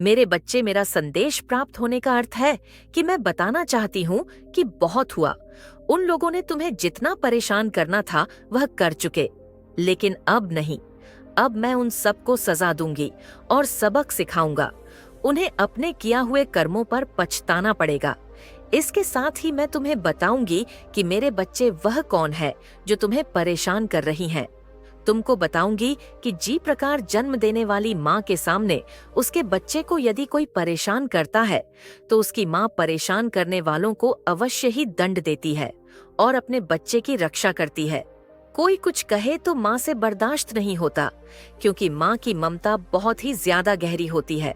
मेरे बच्चे, मेरा संदेश प्राप्त होने का अर्थ है कि मैं बताना चाहती हूँ कि बहुत हुआ। उन लोगों ने तुम्हें जितना परेशान करना था वह कर चुके, लेकिन अब नहीं। अब मैं उन सबको सजा दूंगी और सबक सिखाऊंगा। उन्हें अपने किया हुए कर्मों पर पछताना पड़ेगा। इसके साथ ही मैं तुम्हें बताऊंगी कि मेरे बच्चे वह कौन है जो तुम्हें परेशान कर रही हैं। तुमको बताऊंगी कि जी प्रकार जन्म देने वाली माँ के सामने उसके बच्चे को यदि कोई परेशान करता है तो उसकी माँ परेशान करने वालों को अवश्य ही दंड देती है और अपने बच्चे की रक्षा करती है। कोई कुछ कहे तो माँ से बर्दाश्त नहीं होता, क्योंकि माँ की ममता बहुत ही ज्यादा गहरी होती है।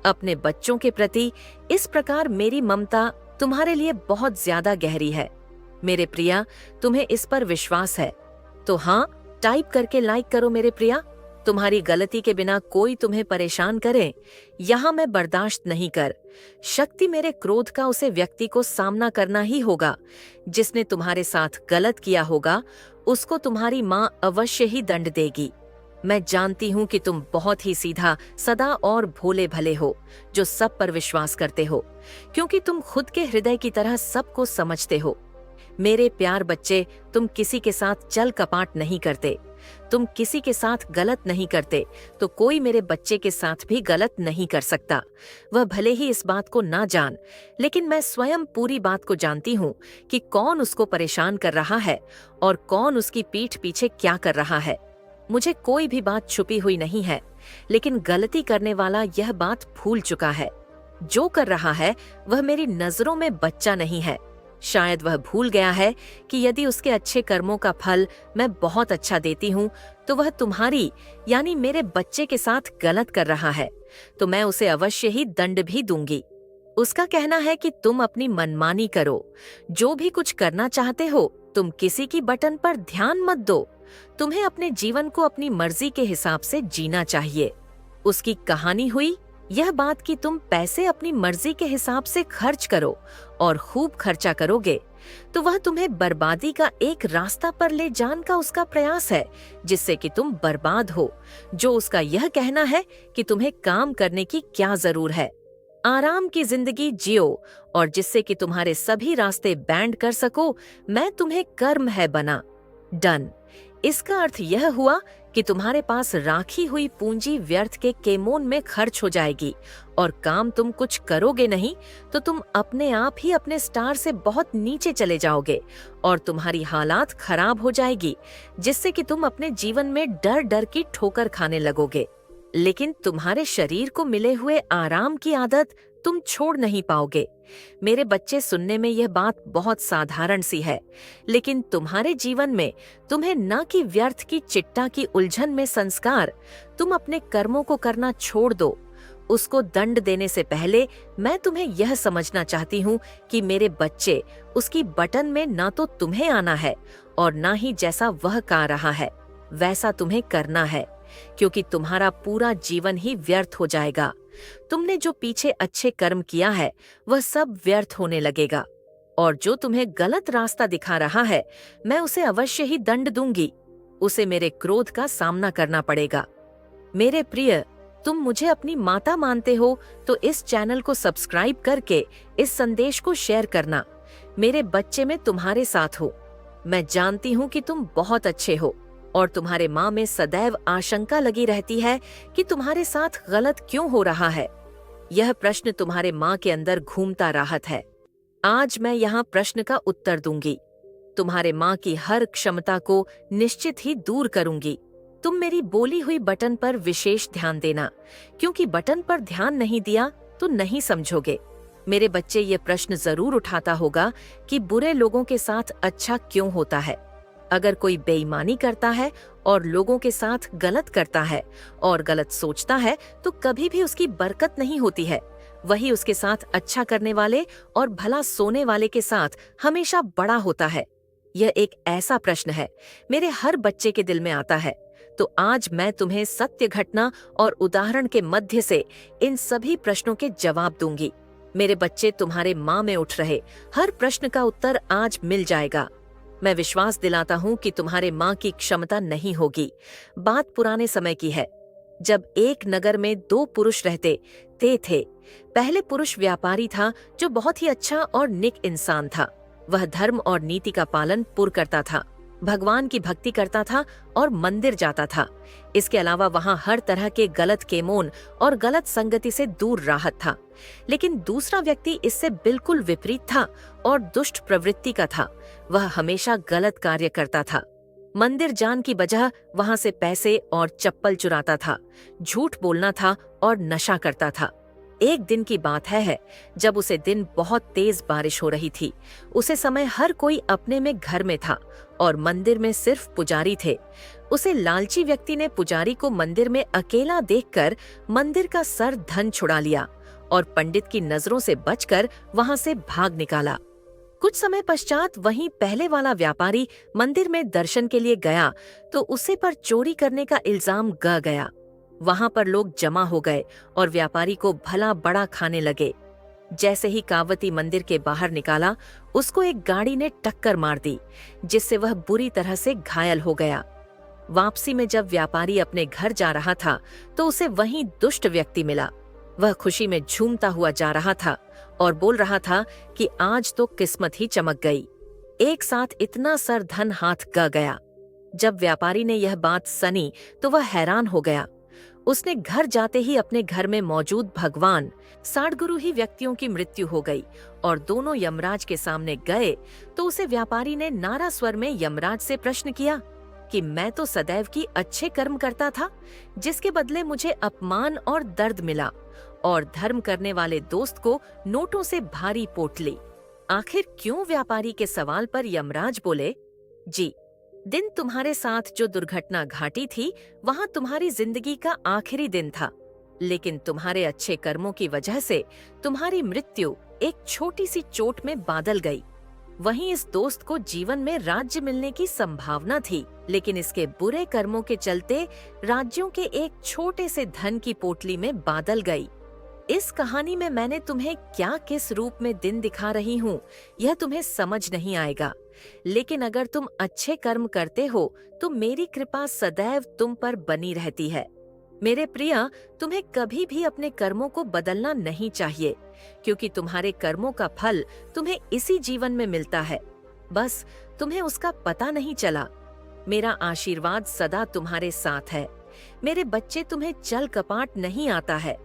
अपने बच्चों के प्रति इस प्रकार मेरी ममता तुम्हारे लिए बहुत ज्यादा गहरी है। मेरे प्रिया, तुम्हें इस पर विश्वास है तो हाँ टाइप करके लाइक करो मेरे प्रिया। तुम्हारी गलती के बिना कोई तुम्हें परेशान करे, यहाँ मैं बर्दाश्त नहीं कर। शक्ति मेरे क्रोध का उसे व्यक्ति को सामना करना ही होगा जिसने तुम्हारे साथ गलत किया होगा। उसको तुम्हारी माँ अवश्य ही दंड देगी। मैं जानती हूँ कि तुम बहुत ही सीधा, सदा और भोले भले हो, जो सब पर विश्वास करते हो, क्योंकि तुम खुद के हृदय की तरह सबको समझते हो। मेरे प्यार बच्चे, तुम किसी के साथ चल कपाट नहीं करते, तुम किसी के साथ गलत नहीं करते, तो कोई मेरे बच्चे के साथ भी गलत नहीं कर सकता। वह भले ही इस बात को ना जान, लेकिन मैं स्वयं पूरी बात को जानती हूँ कि कौन उसको परेशान कर रहा है और कौन उसकी पीठ पीछे क्या कर रहा है। मुझे कोई भी बात छुपी हुई नहीं है, लेकिन गलती करने वाला यह बात भूल चुका है। जो कर रहा है वह मेरी नजरों में बच्चा नहीं है। शायद वह भूल गया है कि यदि उसके अच्छे कर्मों का फल मैं बहुत अच्छा देती हूँ तो वह तुम्हारी यानी मेरे बच्चे के साथ गलत कर रहा है, तो मैं उसे अवश्य ही दंड भी दूंगी। उसका कहना है कि तुम अपनी मनमानी करो, जो भी कुछ करना चाहते हो, तुम किसी की बटन पर ध्यान मत दो। तुम्हें अपने जीवन को अपनी मर्जी के हिसाब से जीना चाहिए। उसकी कहानी हुई यह बात कि तुम पैसे अपनी मर्जी के हिसाब से खर्च करो और खूब खर्चा करोगे तो वह तुम्हें बर्बादी का एक रास्ता पर ले जाने का उसका प्रयास है, जिससे कि तुम बर्बाद हो। जो उसका यह कहना है कि तुम्हें काम करने की क्या जरूर है, आराम की जिंदगी जियो और जिससे कि तुम्हारे सभी रास्ते बैंड कर सको। मैं तुम्हें कर्म है बना डन। इसका अर्थ यह हुआ कि तुम्हारे पास राखी हुई पूंजी व्यर्थ के केमोन में खर्च हो जाएगी और काम तुम कुछ करोगे नहीं तो तुम अपने आप ही अपने स्टार से बहुत नीचे चले जाओगे और तुम्हारी हालात खराब हो जाएगी, जिससे कि तुम अपने जीवन में डर डर की ठोकर खाने लगोगे। लेकिन तुम्हारे शरीर को मिले हुए आराम की आदत तुम छोड़ नहीं पाओगे। मेरे बच्चे, सुनने में यह बात बहुत साधारण सी है, लेकिन तुम्हारे जीवन में तुम्हें न कि व्यर्थ की चिट्टा की उलझन में संस्कार, तुम अपने कर्मों को करना छोड़ दो। उसको दंड देने से पहले मैं तुम्हें यह समझना चाहती हूँ कि मेरे बच्चे, उसकी बटन में ना तो तुम्हें आना है और ना ही जैसा वह कर रहा है वैसा तुम्हें करना है, क्योंकि तुम्हारा पूरा जीवन ही व्यर्थ हो जाएगा। तुमने जो पीछे अच्छे कर्म किया है वह सब व्यर्थ होने लगेगा और जो तुम्हें गलत रास्ता दिखा रहा है मैं उसे अवश्य ही दंड दूंगी। उसे मेरे क्रोध का सामना करना पड़ेगा। मेरे प्रिय, तुम मुझे अपनी माता मानते हो तो इस चैनल को सब्सक्राइब करके इस संदेश को शेयर करना। मेरे बच्चे, मैं तुम्हारे साथ हूँ। मैं जानती हूँ कि तुम बहुत अच्छे हो और तुम्हारे माँ में सदैव आशंका लगी रहती है कि तुम्हारे साथ गलत क्यों हो रहा है। यह प्रश्न तुम्हारे माँ के अंदर घूमता राहत है। आज मैं यहाँ प्रश्न का उत्तर दूंगी। तुम्हारे माँ की हर क्षमता को निश्चित ही दूर करूंगी। तुम मेरी बोली हुई बटन पर विशेष ध्यान देना, क्योंकि बटन पर ध्यान नहीं दिया तो नहीं समझोगे। मेरे बच्चे, ये प्रश्न जरूर उठाता होगा कि बुरे लोगों के साथ अच्छा क्यों होता है। अगर कोई बेईमानी करता है और लोगों के साथ गलत करता है और गलत सोचता है तो कभी भी उसकी बरकत नहीं होती है। वही उसके साथ अच्छा करने वाले और भला सोने वाले के साथ हमेशा बड़ा होता है। यह एक ऐसा प्रश्न है, मेरे हर बच्चे के दिल में आता है। तो आज मैं तुम्हें सत्य घटना और उदाहरण के मध्य से इन सभी प्रश्नों के जवाब दूंगी। मेरे बच्चे, तुम्हारे माँ में उठ रहे हर प्रश्न का उत्तर आज मिल जाएगा। मैं विश्वास दिलाता हूँ कि तुम्हारे माँ की क्षमता नहीं होगी। बात पुराने समय की है, जब एक नगर में दो पुरुष रहते थे। पहले पुरुष व्यापारी था जो बहुत ही अच्छा और नेक इंसान था। वह धर्म और नीति का पालन पूर्ण करता था, भगवान की भक्ति करता था और मंदिर जाता था। इसके अलावा वहाँ हर तरह के गलत केमोन और गलत संगति से दूर राहत था। लेकिन दूसरा व्यक्ति इससे बिल्कुल विपरीत था और दुष्ट प्रवृत्ति का था। वह हमेशा गलत कार्य करता था। मंदिर जान की बजाय वहां से पैसे और चप्पल चुराता था, झूठ बोलना था और नशा करता था। एक दिन की बात है जब उसे दिन बहुत तेज बारिश हो रही थी। उसे समय हर कोई अपने में घर में था और मंदिर में सिर्फ पुजारी थे। उसे लालची व्यक्ति ने पुजारी को मंदिर में अकेला देखकर मंदिर का सर धन छुड़ा लिया और पंडित की नजरों से बचकर वहां से भाग निकाला। कुछ समय पश्चात वहीं पहले वाला व्यापारी मंदिर में दर्शन के लिए गया तो उसे पर चोरी करने का इल्जाम गया। वहां पर लोग जमा हो गए और व्यापारी को भला बड़ा खाने लगे। जैसे ही कावती मंदिर के बाहर निकाला, उसको एक गाड़ी ने टक्कर मार दी, जिससे वह बुरी तरह से घायल हो गया। वापसी में जब व्यापारी अपने घर जा रहा था तो उसे वहीं दुष्ट व्यक्ति मिला। वह खुशी में झूमता हुआ जा रहा था और बोल रहा था कि आज तो किस्मत ही चमक गई, एक साथ इतना सर धन हाथ गया। जब व्यापारी ने यह बात सुनी तो वह हैरान हो गया। उसने घर जाते ही अपने घर में मौजूद भगवान साडगुरु ही व्यक्तियों की मृत्यु हो गई और दोनों यमराज के सामने गए तो उसे व्यापारी ने नारा स्वर में यमराज से प्रश्न किया कि मैं तो सदैव की अच्छे कर्म करता था, जिसके बदले मुझे अपमान और दर्द मिला और धर्म करने वाले दोस्त को नोटों से भारी पोटली। आखिर क्यों? व्यापारी के सवाल पर यमराज बोले, जी, दिन तुम्हारे साथ जो दुर्घटना घटी थी वहां तुम्हारी जिंदगी का आखिरी दिन था, लेकिन तुम्हारे अच्छे कर्मों की वजह से तुम्हारी मृत्यु एक छोटी सी चोट में बादल गई। वहीं इस दोस्त को जीवन में राज्य मिलने की संभावना थी, लेकिन इसके बुरे कर्मों के चलते राज्यों के एक छोटे से धन की पोटली में बादल गई। इस कहानी में मैंने तुम्हें क्या किस रूप में दिन दिखा रही हूँ यह तुम्हें समझ नहीं आएगा, लेकिन अगर तुम अच्छे कर्म करते हो तो मेरी कृपा सदैव तुम पर बनी रहती है। मेरे प्रिय, तुम्हें कभी भी अपने कर्मों को बदलना नहीं चाहिए, क्योंकि तुम्हारे कर्मों का फल तुम्हें इसी जीवन में मिलता है, बस तुम्हें उसका पता नहीं चला। मेरा आशीर्वाद सदा तुम्हारे साथ है। मेरे बच्चे, तुम्हें चल कपाट नहीं आता है।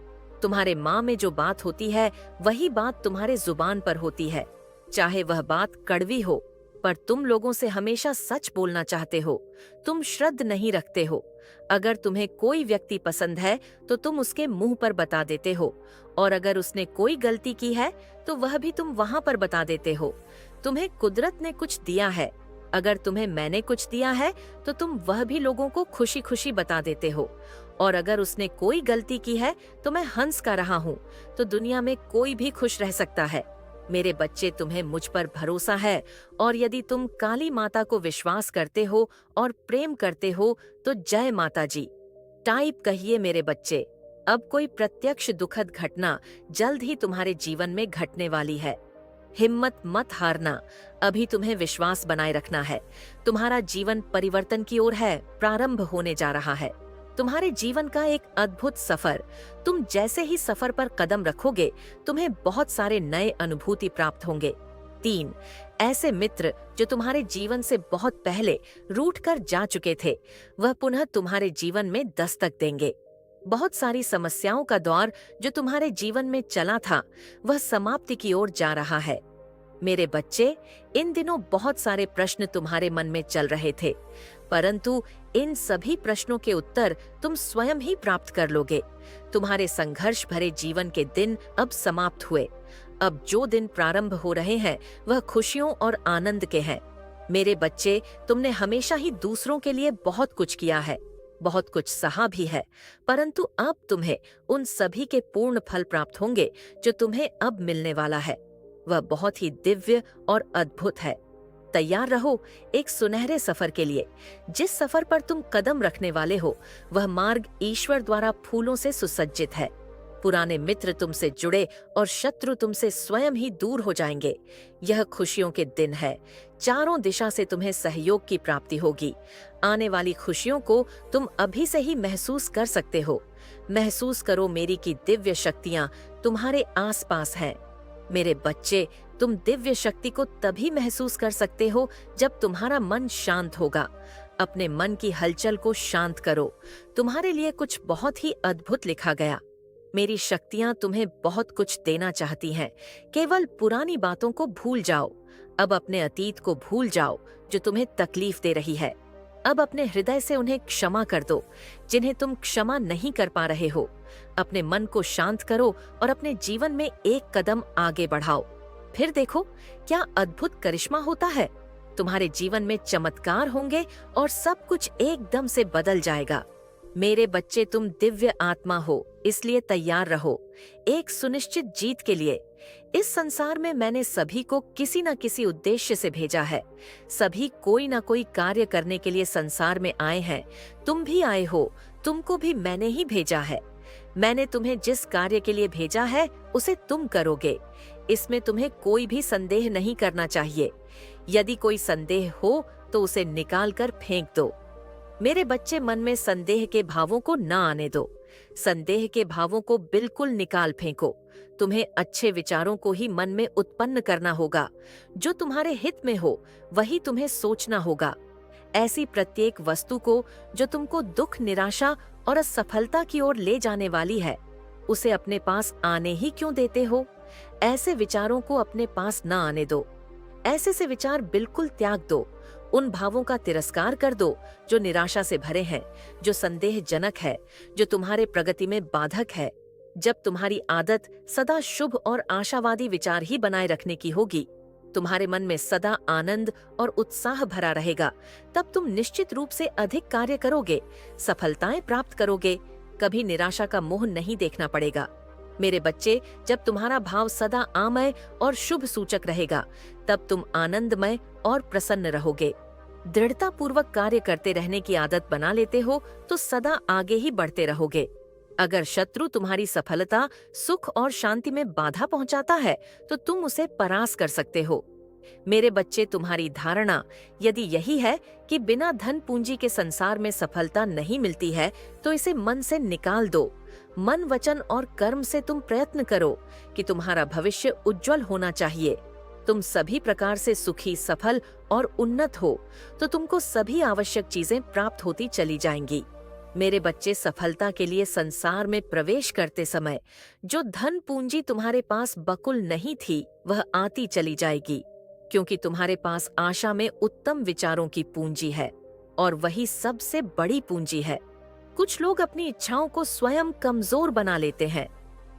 तुम्हारे माँ में जो बात होती है वही बात तुम्हारे जुबान पर होती है, चाहे वह बात कड़वी हो, पर तुम लोगों से हमेशा सच बोलना चाहते हो। तुम श्रद्ध नहीं रखते हो। अगर तुम्हें कोई व्यक्ति पसंद है तो तुम उसके मुंह पर बता देते हो, और अगर उसने कोई गलती की है तो वह भी तुम वहां पर बता देते हो। तुम्हें कुदरत ने कुछ दिया है, अगर तुम्हें मैंने कुछ दिया है तो तुम वह भी लोगों को खुशी खुशी बता देते हो, और अगर उसने कोई गलती की है तो मैं हंस का रहा हूँ, तो दुनिया में कोई भी खुश रह सकता है। मेरे बच्चे, तुम्हें मुझ पर भरोसा है, और यदि तुम काली माता को विश्वास करते हो और प्रेम करते हो तो जय माता जी टाइप कहिए मेरे बच्चे। अब कोई प्रत्यक्ष दुखद घटना जल्द ही तुम्हारे जीवन में घटने वाली है। हिम्मत मत हारना, अभी तुम्हें विश्वास बनाए रखना है। तुम्हारा जीवन परिवर्तन की ओर है, प्रारंभ होने जा रहा है। तुम्हारे जीवन का एक अद्भुत सफर। तुम जैसे ही सफर पर कदम रखोगे तुम्हें बहुत सारे नए अनुभूति प्राप्त होंगे। 3 ऐसे मित्र जो तुम्हारे जीवन से बहुत पहले रूठ कर जा चुके थे, वह पुनः तुम्हारे जीवन में दस्तक देंगे। बहुत सारी समस्याओं का दौर जो तुम्हारे जीवन में चला था वह समाप्ति की ओर जा रहा है। मेरे बच्चे, इन दिनों बहुत सारे प्रश्न तुम्हारे मन में चल रहे थे, परंतु इन सभी प्रश्नों के उत्तर तुम स्वयं ही प्राप्त कर लोगे। तुम्हारे संघर्ष भरे जीवन के दिन अब समाप्त हुए। अब जो दिन प्रारंभ हो रहे हैं वह खुशियों और आनंद के हैं। मेरे बच्चे, तुमने हमेशा ही दूसरों के लिए बहुत कुछ किया है, बहुत कुछ सहा भी है, परंतु अब तुम्हें उन सभी के पूर्ण फल प्राप्त होंगे जो तुम्हें अब मिलने वाला है। वह बहुत ही दिव्य और अद्भुत है। तैयार रहो एक सुनहरे सफर के लिए। जिस सफर पर तुम कदम रखने वाले हो वह मार्ग ईश्वर द्वारा फूलों से सुसज्जित है। पुराने मित्र तुमसे जुड़े और शत्रु तुमसे स्वयं ही दूर हो जाएंगे। यह खुशियों के दिन है। चारों दिशा से तुम्हें सहयोग की प्राप्ति होगी। आने वाली खुशियों को तुम अभी से ही महसूस कर सकते हो। महसूस करो मेरी की दिव्य शक्तियां तुम्हारे आसपास हैं। मेरे बच्चे, तुम दिव्य शक्ति को तभी महसूस कर सकते हो जब तुम्हारा मन शांत होगा। अपने मन की हलचल को शांत करो। तुम्हारे लिए कुछ बहुत ही अद्भुत लिखा गया। मेरी शक्तियां तुम्हें बहुत कुछ देना चाहती हैं। केवल पुरानी बातों को भूल जाओ। अब अपने अतीत को भूल जाओ जो तुम्हें तकलीफ दे रही है। अब अपने हृदय से उन्हें क्षमा कर दो जिन्हें तुम क्षमा नहीं कर पा रहे हो। अपने मन को शांत करो और अपने जीवन में एक कदम आगे बढ़ाओ। फिर देखो क्या अद्भुत करिश्मा होता है। तुम्हारे जीवन में चमत्कार होंगे और सब कुछ एकदम से बदल जाएगा। मेरे बच्चे, तुम दिव्य आत्मा हो, इसलिए तैयार रहो एक सुनिश्चित जीत के लिए। इस संसार में मैंने सभी को किसी न किसी उद्देश्य से भेजा है। सभी कोई न कोई कार्य करने के लिए संसार में आए हैं। तुम भी आए हो, तुमको भी मैंने ही भेजा है। मैंने तुम्हें जिस कार्य के लिए भेजा है उसे तुम करोगे। इसमें तुम्हें कोई भी संदेह नहीं करना चाहिए। यदि कोई संदेह हो तो उसे निकाल कर फेंक दो। मेरे बच्चे, मन में संदेह के भावों को न आने दो। संदेह के भावों को बिल्कुल निकाल फेंको। तुम्हें अच्छे विचारों को ही मन में उत्पन्न करना होगा। जो तुम्हारे हित में हो वही तुम्हें सोचना होगा। ऐसी प्रत्येक वस्तु को जो तुमको दुख, निराशा और असफलता की ओर ले जाने वाली है, उसे अपने पास आने ही क्यों देते हो? ऐसे विचारों को अपने पास न आने दो। ऐसे से विचार बिल्कुल त्याग दो। उन भावों का तिरस्कार कर दो जो निराशा से भरे हैं, जो संदेहजनक है, जो तुम्हारे प्रगति में बाधक है। जब तुम्हारी आदत सदा शुभ और आशावादी विचार ही बनाए रखने की होगी, तुम्हारे मन में सदा आनंद और उत्साह भरा रहेगा, तब तुम निश्चित रूप से अधिक कार्य करोगे, सफलताएं प्राप्त करोगे। कभी निराशा का मुंह नहीं देखना पड़ेगा। मेरे बच्चे, जब तुम्हारा भाव सदा आमय और शुभ सूचक रहेगा, तब तुम आनंदमय और प्रसन्न रहोगे। दृढ़ता पूर्वक कार्य करते रहने की आदत बना लेते हो तो सदा आगे ही बढ़ते रहोगे। अगर शत्रु तुम्हारी सफलता, सुख और शांति में बाधा पहुंचाता है तो तुम उसे परास्त कर सकते हो। मेरे बच्चे, तुम्हारी धारणा यदि यही है कि बिना धन पूंजी के संसार में सफलता नहीं मिलती है, तो इसे मन से निकाल दो। मन, वचन और कर्म से तुम प्रयत्न करो कि तुम्हारा भविष्य उज्जवल होना चाहिए। तुम सभी प्रकार से सुखी, सफल और उन्नत हो तो तुमको सभी आवश्यक चीजें प्राप्त होती चली जाएंगी। मेरे बच्चे, सफलता के लिए संसार में प्रवेश करते समय जो धन पूंजी तुम्हारे पास बकुल नहीं थी, वह आती चली जाएगी, क्योंकि तुम्हारे पास आशा में उत्तम विचारों की पूंजी है और वही सबसे बड़ी पूंजी है। कुछ लोग अपनी इच्छाओं को स्वयं कमजोर बना लेते हैं।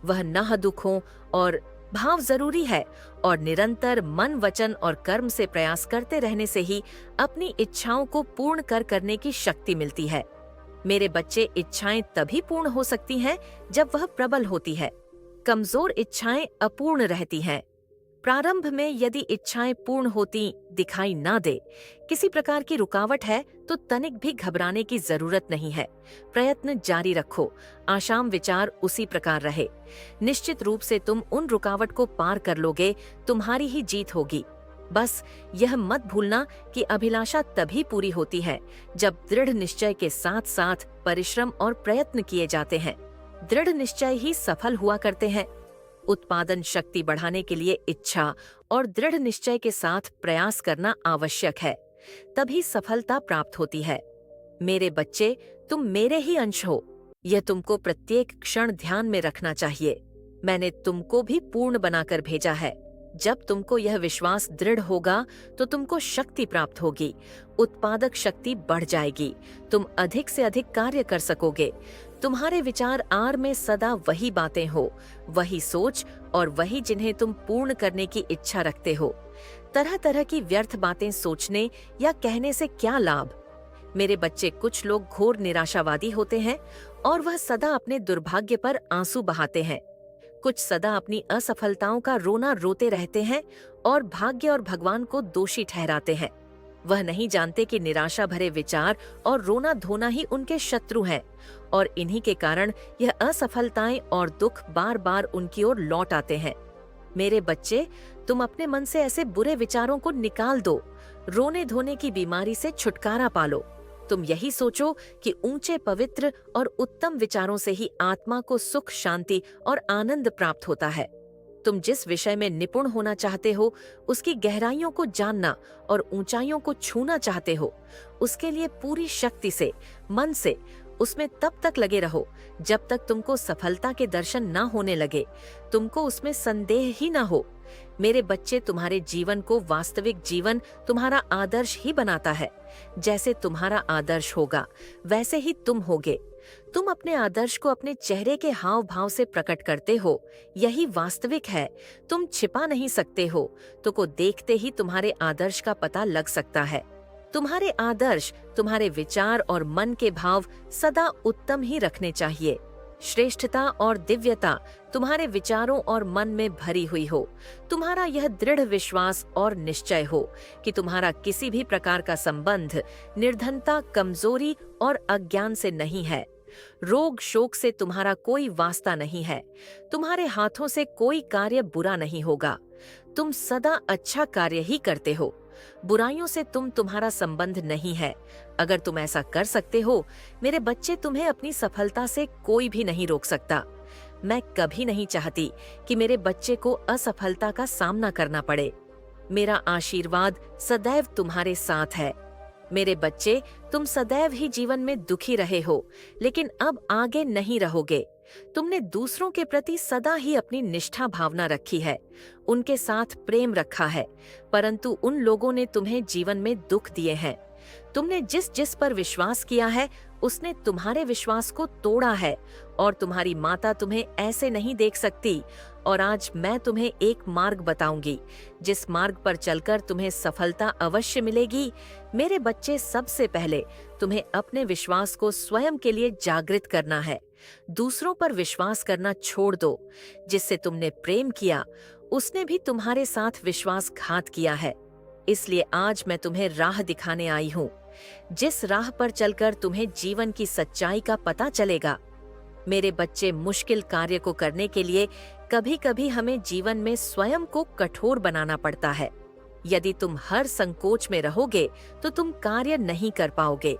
वह न दुखों और भाव जरूरी है और निरंतर मन, वचन और कर्म से प्रयास करते रहने से ही अपनी इच्छाओं को पूर्ण करने की शक्ति मिलती है। मेरे बच्चे, इच्छाएं तभी पूर्ण हो सकती हैं जब वह प्रबल होती है। कमजोर इच्छाएं अपूर्ण रहती हैं। प्रारंभ में यदि इच्छाएं पूर्ण होती दिखाई ना दे, किसी प्रकार की रुकावट है, तो तनिक भी घबराने की जरूरत नहीं है। प्रयत्न जारी रखो, आशाम विचार उसी प्रकार रहे। निश्चित रूप से तुम उन रुकावट को पार कर लोगे, तुम्हारी ही जीत होगी। बस यह मत भूलना कि अभिलाषा तभी पूरी होती है जब दृढ़ निश्चय के साथ साथ परिश्रम और प्रयत्न किए जाते हैं। दृढ़ निश्चय ही सफल हुआ करते हैं। उत्पादन शक्ति बढ़ाने के लिए इच्छा और दृढ़ निश्चय के साथ प्रयास करना आवश्यक है, तभी सफलता प्राप्त होती है। मेरे बच्चे, तुम मेरे ही अंश हो, यह तुमको प्रत्येक क्षण ध्यान में रखना चाहिए। मैंने तुमको भी पूर्ण बनाकर भेजा है। जब तुमको यह विश्वास दृढ़ होगा तो तुमको शक्ति प्राप्त होगी, उत्पादक शक्ति बढ़ जाएगी, तुम अधिक से अधिक कार्य कर सकोगे। तुम्हारे विचार आर में सदा वही बातें हो, वही सोच और वही जिन्हें तुम पूर्ण करने की इच्छा रखते हो। तरह तरह की व्यर्थ बातें सोचने या कहने से क्या लाभ? मेरे बच्चे, कुछ लोग घोर निराशावादी होते हैं और वह सदा अपने दुर्भाग्य पर आंसू बहाते हैं। कुछ सदा अपनी असफलताओं का रोना रोते रहते हैं और भाग्य और भगवान को दोषी ठहराते हैं। वह नहीं जानते कि निराशा भरे विचार और रोना धोना ही उनके शत्रु हैं और इन्हीं के कारण यह असफलताएं और दुख बार बार उनकी ओर लौट आते हैं। मेरे बच्चे, तुम अपने मन से ऐसे बुरे विचारों को निकाल दो। रोने धोने की बीमारी से छुटकारा पालो। तुम यही सोचो कि ऊंचे पवित्र और उत्तम विचारों से ही आत्मा को सुख, शांति और आनंद प्राप्त होता है। तुम जिस विषय में निपुण होना चाहते हो, उसकी गहराइयों को जानना और ऊंचाइयों को छूना चाहते हो, उसके लिए पूरी शक्ति से, मन से उसमें तब तक लगे रहो जब तक तुमको सफलता के दर्शन ना होने लगे, तुमको उसमें संदेह ही ना हो। मेरे बच्चे, तुम्हारे जीवन को वास्तविक जीवन तुम्हारा आदर्श ही बनाता है। जैसे तुम्हारा आदर्श होगा वैसे ही तुम होगे। तुम अपने आदर्श को अपने चेहरे के हाव भाव से प्रकट करते हो, यही वास्तविक है। तुम छिपा नहीं सकते हो, तो को देखते ही तुम्हारे आदर्श का पता लग सकता है। तुम्हारे आदर्श, तुम्हारे विचार और मन के भाव सदा उत्तम ही रखने चाहिए। श्रेष्ठता और दिव्यता तुम्हारे विचारों और मन में भरी हुई हो। तुम्हारा यह दृढ़ विश्वास और निश्चय हो कि तुम्हारा किसी भी प्रकार का संबंध निर्धनता, कमजोरी और अज्ञान से नहीं है। रोग शोक से तुम्हारा कोई वास्ता नहीं है। तुम्हारे हाथों से कोई कार्य बुरा नहीं होगा। तुम सदा अच्छा कार्य ही करते हो। बुराइयों से तुम्हारा संबंध नहीं है। अगर तुम ऐसा कर सकते हो, मेरे बच्चे, तुम्हें अपनी सफलता से कोई भी नहीं रोक सकता। मैं कभी नहीं चाहती कि मेरे बच्चे को असफलता का सामना करना पड़े। मेरा आशीर्वाद सदैव तुम्हारे साथ है। मेरे बच्चे, तुम सदैव ही जीवन में दुखी रहे हो, लेकिन अब आगे नहीं रहोगे। तुमने दूसरों के प्रति सदा ही अपनी निष्ठा भावना रखी है, उनके साथ प्रेम रखा है, परंतु उन लोगों ने तुम्हें जीवन में दुख दिए हैं। तुमने जिस जिस पर विश्वास किया है, उसने तुम्हारे विश्वास को तोड़ा है और तुम्हारी माता तुम्हें ऐसे नहीं देख सकती। और आज मैं तुम्हें एक मार्ग बताऊंगी, जिस मार्ग पर चलकर तुम्हें सफलता अवश्य मिलेगी। मेरे बच्चे, सबसे पहले तुम्हें अपने विश्वास को स्वयं के लिए जागृत करना है। दूसरों पर विश्वास करना छोड़ दो। जिससे तुमने प्रेम किया, उसने भी तुम्हारे साथ विश्वासघात किया है। इसलिए आज मैं तुम्हें राह दिखाने आई हूँ, जिस राह पर चलकर तुम्हें जीवन की सच्चाई का पता चलेगा। मेरे बच्चे, मुश्किल कार्य को करने के लिए कभी कभी हमें जीवन में स्वयं को कठोर बनाना पड़ता है। यदि तुम हर संकोच में रहोगे तो तुम कार्य नहीं कर पाओगे।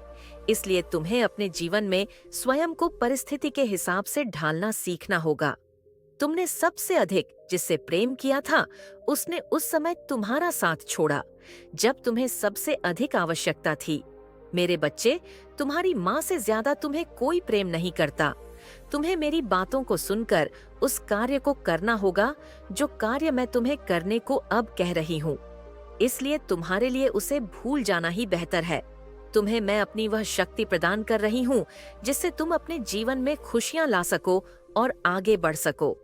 इसलिए तुम्हें अपने जीवन में स्वयं को परिस्थिति के हिसाब से ढालना सीखना होगा। तुमने सबसे अधिक जिससे प्रेम किया था, उसने उस समय तुम्हारा साथ छोड़ा जब तुम्हें सबसे अधिक आवश्यकता थी। मेरे बच्चे, तुम्हारी माँ से ज्यादा तुम्हें कोई प्रेम नहीं करता। तुम्हें मेरी बातों को सुनकर उस कार्य को करना होगा जो कार्य मैं तुम्हें करने को अब कह रही हूँ। इसलिए तुम्हारे लिए उसे भूल जाना ही बेहतर है। तुम्हें मैं अपनी वह शक्ति प्रदान कर रही हूँ जिससे तुम अपने जीवन में खुशियाँ ला सको और आगे बढ़ सको।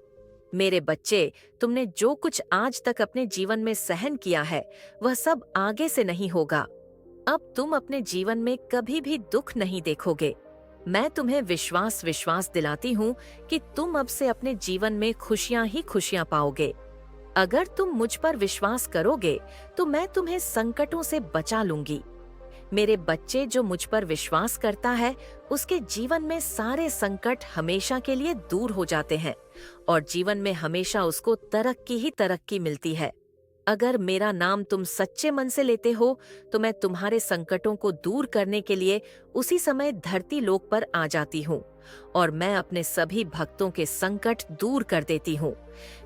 मेरे बच्चे, तुमने जो कुछ आज तक अपने जीवन में सहन किया है, वह सब आगे से नहीं होगा। अब तुम अपने जीवन में कभी भी दुख नहीं देखोगे। मैं तुम्हें विश्वास दिलाती हूँ कि तुम अब से अपने जीवन में खुशियाँ ही खुशियाँ पाओगे। अगर तुम मुझ पर विश्वास करोगे तो मैं तुम्हें संकटों से बचा लूंगी। मेरे बच्चे, जो मुझ पर विश्वास करता है, उसके जीवन में सारे संकट हमेशा के लिए दूर हो जाते हैं और जीवन में हमेशा उसको तरक्की ही तरक्की मिलती है। अगर मेरा नाम तुम सच्चे मन से लेते हो तो मैं तुम्हारे संकटों को दूर करने के लिए उसी समय धरती लोक पर आ जाती हूँ और मैं अपने सभी भक्तों के संकट दूर कर देती हूँ।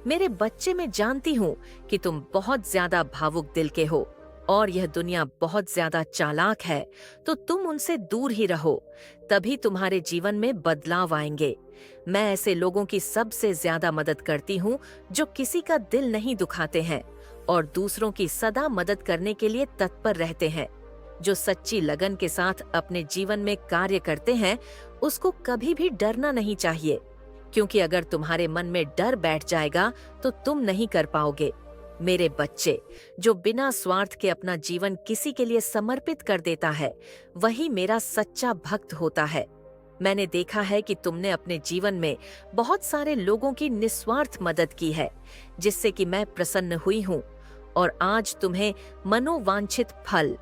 मेरे बच्चे, मैं जानती हूँ कि तुम बहुत ज्यादा भावुक दिल के हो और यह दुनिया बहुत ज्यादा चालाक है, तो तुम उनसे दूर ही रहो, तभी तुम्हारे जीवन में बदलाव आएंगे। मैं ऐसे लोगों की सबसे ज्यादा मदद करती हूँ जो किसी का दिल नहीं दुखाते हैं और दूसरों की सदा मदद करने के लिए तत्पर रहते हैं। जो सच्ची लगन के साथ अपने जीवन में कार्य करते हैं, उसको कभी भी डरना नहीं चाहिए, क्योंकि अगर तुम्हारे मन में डर बैठ जाएगा तो तुम नहीं कर पाओगे। मेरे बच्चे, जो बिना स्वार्थ के अपना जीवन किसी के लिए समर्पित कर देता है, वही मेरा सच्चा भक्त होता है। मैंने देखा है कि तुमने अपने जीवन में बहुत सारे लोगों की निस्वार्थ मदद की है, जिससे कि मैं प्रसन्न हुई हूँ और आज तुम्हें मनोवांछित फल